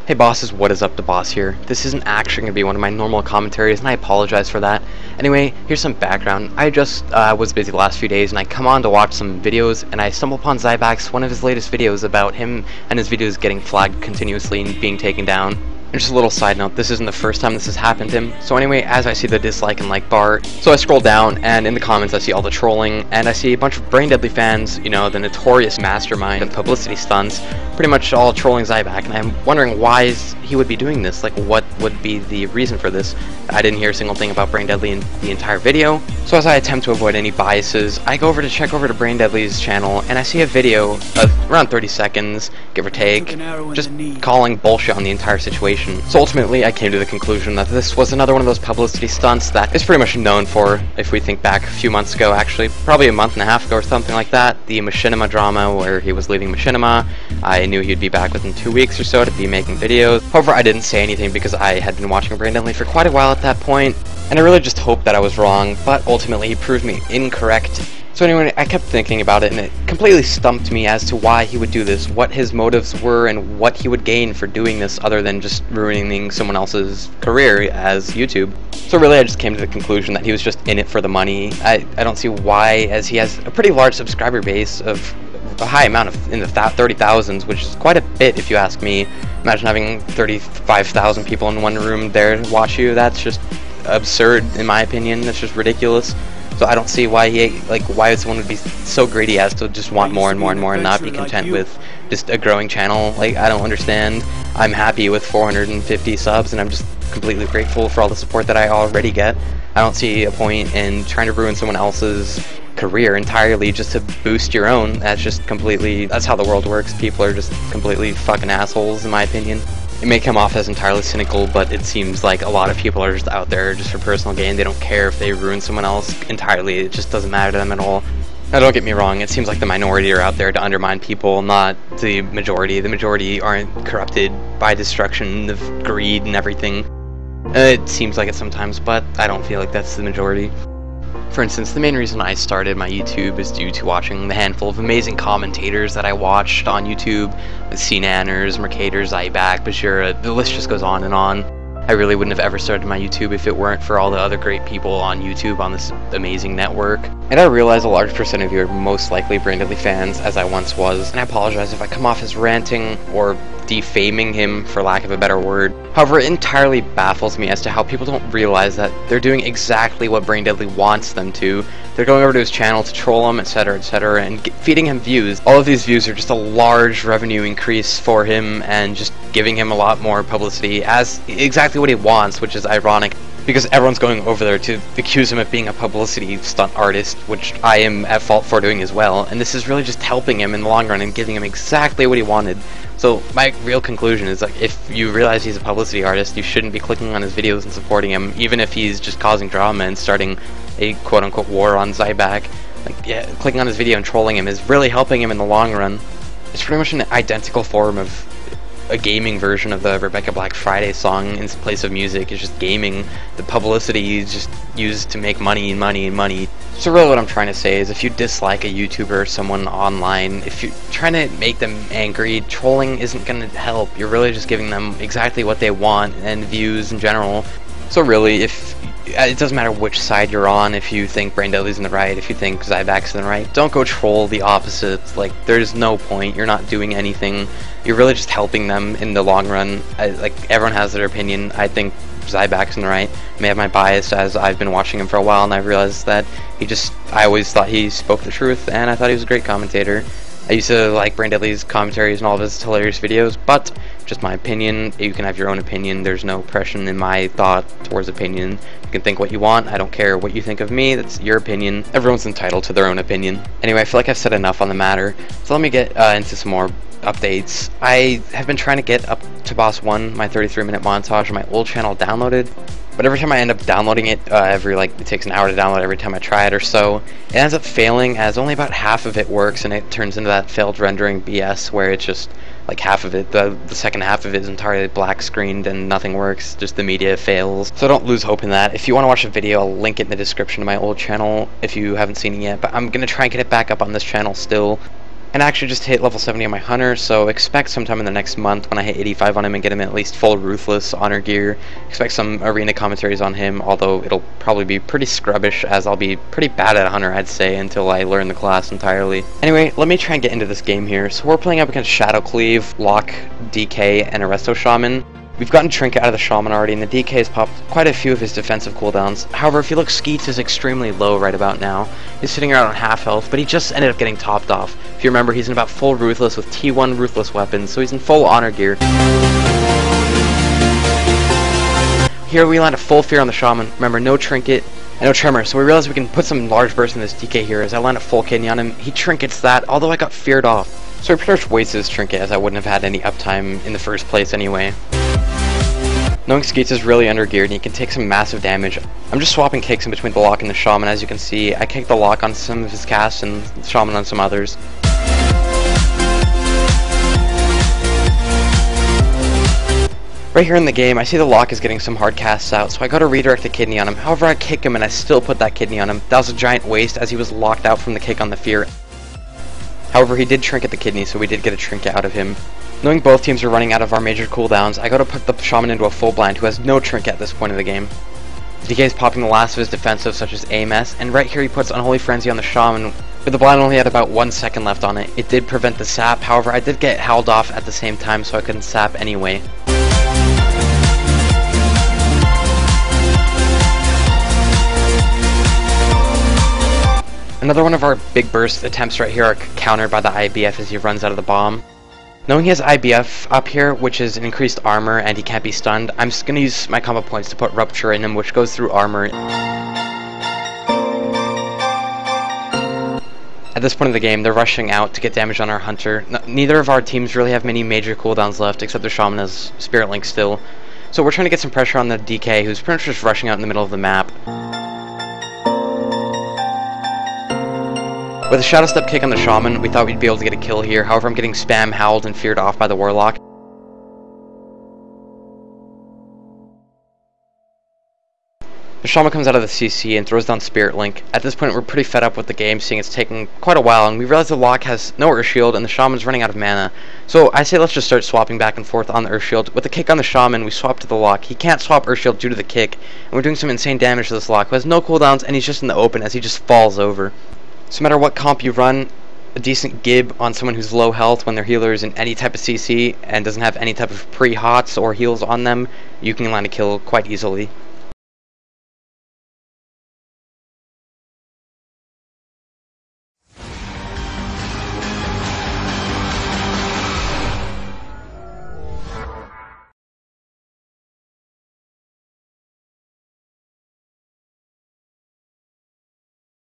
Hey bosses, what is up? The boss here. This isn't actually going to be one of my normal commentaries, and I apologize for that. Anyway, here's some background. I just was busy the last few days, and I come on to watch some videos, and I stumble upon Zybak's one of his latest videos about him and his videos getting flagged continuously and being taken down. And just a little side note, this isn't the first time this has happened to him. So anyway, as I see the dislike and like bar, so I scroll down, and in the comments I see all the trolling, and I see a bunch of Braindeadly fans, you know, the notorious mastermind of publicity stunts, pretty much all trolling Zybak, and I'm wondering why he would be doing this. Like, what would be the reason for this? I didn't hear a single thing about Braindeadly in the entire video. So as I attempt to avoid any biases, I go over to check over to Braindeadly's channel, and I see a video of around 30 seconds, give or take, just calling bullshit on the entire situation. So ultimately, I came to the conclusion that this was another one of those publicity stunts that is pretty much known for, if we think back a few months ago, actually, probably a month and a half ago or something like that, the Machinima drama where he was leaving Machinima. I knew he'd be back within 2 weeks or so to be making videos. However, I didn't say anything because I had been watching Braindeadly for quite a while at that point, and I really just hoped that I was wrong, but ultimately he proved me incorrect. So anyway, I kept thinking about it, and it completely stumped me as to why he would do this, what his motives were, and what he would gain for doing this other than just ruining someone else's career as YouTube. So really, I just came to the conclusion that he was just in it for the money. I don't see why, as he has a pretty large subscriber base of a high amount of in the 30,000s, which is quite a bit if you ask me. Imagine having 35,000 people in one room there to watch you. That's just absurd, in my opinion. That's just ridiculous. So I don't see why why someone would be so greedy as to just want more and more and more and not be content with just a growing channel. Like, I don't understand. I'm happy with 450 subs, and I'm just completely grateful for all the support that I already get. I don't see a point in trying to ruin someone else's career entirely just to boost your own. That's just completely, that's how the world works. People are just completely fucking assholes, in my opinion. It may come off as entirely cynical, but it seems like a lot of people are just out there just for personal gain. They don't care if they ruin someone else entirely. It just doesn't matter to them at all. Now, don't get me wrong, it seems like the minority are out there to undermine people, not the majority. The majority aren't corrupted by destruction of greed and everything. It seems like it sometimes, but I don't feel like that's the majority. For instance, the main reason I started my YouTube is due to watching the handful of amazing commentators that I watched on YouTube, with C-Nanners, Mercator, Zybak, Bashira, the list just goes on and on. I really wouldn't have ever started my YouTube if it weren't for all the other great people on YouTube on this amazing network. And I realize a large percent of you are most likely Braindeadly fans, as I once was, and I apologize if I come off as ranting or defaming him, for lack of a better word. However, it entirely baffles me as to how people don't realize that they're doing exactly what Braindeadly wants them to. They're going over to his channel to troll him, etc., and feeding him views. All of these views are just a large revenue increase for him, and just giving him a lot more publicity as exactly what he wants, which is ironic, because everyone's going over there to accuse him of being a publicity stunt artist, which I am at fault for doing as well, and this is really just helping him in the long run and giving him exactly what he wanted. So my real conclusion is, like, if you realize he's a publicity artist, you shouldn't be clicking on his videos and supporting him, even if he's just causing drama and starting a quote-unquote war on Zybak. Like, yeah, clicking on his video and trolling him is really helping him in the long run. It's pretty much an identical form of a gaming version of the Rebecca Black Friday song in place of music. It's just gaming. The publicity is just used to make money and money and money. So really what I'm trying to say is, if you dislike a YouTuber or someone online, if you're trying to make them angry, trolling isn't going to help. You're really just giving them exactly what they want, and views in general. So really, if it doesn't matter which side you're on, if you think Braindeadly's in the right, if you think Zybak's in the right, don't go troll the opposites. Like, there's no point. You're not doing anything. You're really just helping them in the long run. Like, everyone has their opinion. I think Zybak's in the right. I may have my bias, as I've been watching him for a while, and I realized that I always thought he spoke the truth, and I thought he was a great commentator. I used to like Braindeadly's commentaries and all of his hilarious videos, but just my opinion. You can have your own opinion. There's no pressure in my thought towards opinion. You can think what you want. I don't care what you think of me. That's your opinion. Everyone's entitled to their own opinion. Anyway, I feel like I've said enough on the matter, so let me get into some more updates. I have been trying to get up to Boss 1, my 33-minute montage on my old channel, downloaded, but every time I end up downloading it, it takes an hour to download every time I try it or so, it ends up failing, as only about half of it works, and it turns into that failed rendering BS where it's just like half of it, the second half of it is entirely black screened and nothing works, just the media fails. So don't lose hope in that. If you want to watch the video, I'll link it in the description of my old channel if you haven't seen it yet, but I'm gonna try and get it back up on this channel still. And I actually just hit level 70 on my hunter, so expect sometime in the next month when I hit 85 on him and get him at least full ruthless honor gear. Expect some arena commentaries on him, although it'll probably be pretty scrubbish, as I'll be pretty bad at hunter, I'd say, until I learn the class entirely. Anyway, let me try and get into this game here. So we're playing up against Shadow Cleave, Locke, DK, and Arresto Shaman. We've gotten Trinket out of the Shaman already, and the DK has popped quite a few of his defensive cooldowns. However, if you look, Skeets is extremely low right about now. He's sitting around on half health, but he just ended up getting topped off. If you remember, he's in about full Ruthless with T1 Ruthless weapons, so he's in full honor gear. Here we land a full Fear on the Shaman. Remember, no Trinket and no Tremor, so we realize we can put some large bursts in this DK here. As I land a full kidney on him, he Trinkets that, although I got feared off. So he pretty much wastes his Trinket, as I wouldn't have had any uptime in the first place anyway. Knowing Skeets is really undergeared and he can take some massive damage, I'm just swapping kicks in between the Locke and the Shaman. As you can see, I kicked the Locke on some of his casts and the Shaman on some others. Right here in the game, I see the Locke is getting some hard casts out, so I go to redirect the kidney on him. However, I kick him and I still put that kidney on him. That was a giant waste, as he was locked out from the kick on the Fear. However, he did Trinket the kidney, so we did get a Trinket out of him. Knowing both teams are running out of our major cooldowns, I go to put the Shaman into a full blind who has no Trinket at this point of the game. DK is popping the last of his defensive, such as AMS, and right here he puts Unholy Frenzy on the Shaman, but the blind only had about 1 second left on it. It did prevent the sap, however I did get howled off at the same time, so I couldn't sap anyway. Another one of our big burst attempts right here are countered by the IBF as he runs out of the bomb. Knowing he has IBF up here, which is an increased armor and he can't be stunned, I'm just going to use my combo points to put Rupture in him, which goes through armor. At this point of the game, they're rushing out to get damage on our hunter. Neither of our teams really have many major cooldowns left, except the Shaman has Spirit Link still. So we're trying to get some pressure on the DK, who's pretty much just rushing out in the middle of the map. With a Shadow Step kick on the Shaman, we thought we'd be able to get a kill here. However, I'm getting spam howled and feared off by the Warlock. The Shaman comes out of the CC and throws down Spirit Link. At this point, we're pretty fed up with the game, seeing it's taking quite a while, and we realize the Locke has no Earth Shield and the Shaman's running out of mana. So I say let's just start swapping back and forth on the Earth Shield. With the kick on the Shaman, we swap to the Locke. He can't swap Earth Shield due to the kick, and we're doing some insane damage to this Locke, who has no cooldowns, and he's just in the open as he just falls over. So no matter what comp you run, a decent gib on someone who's low health when their healer is in any type of CC and doesn't have any type of pre-hots or heals on them, you can land a kill quite easily.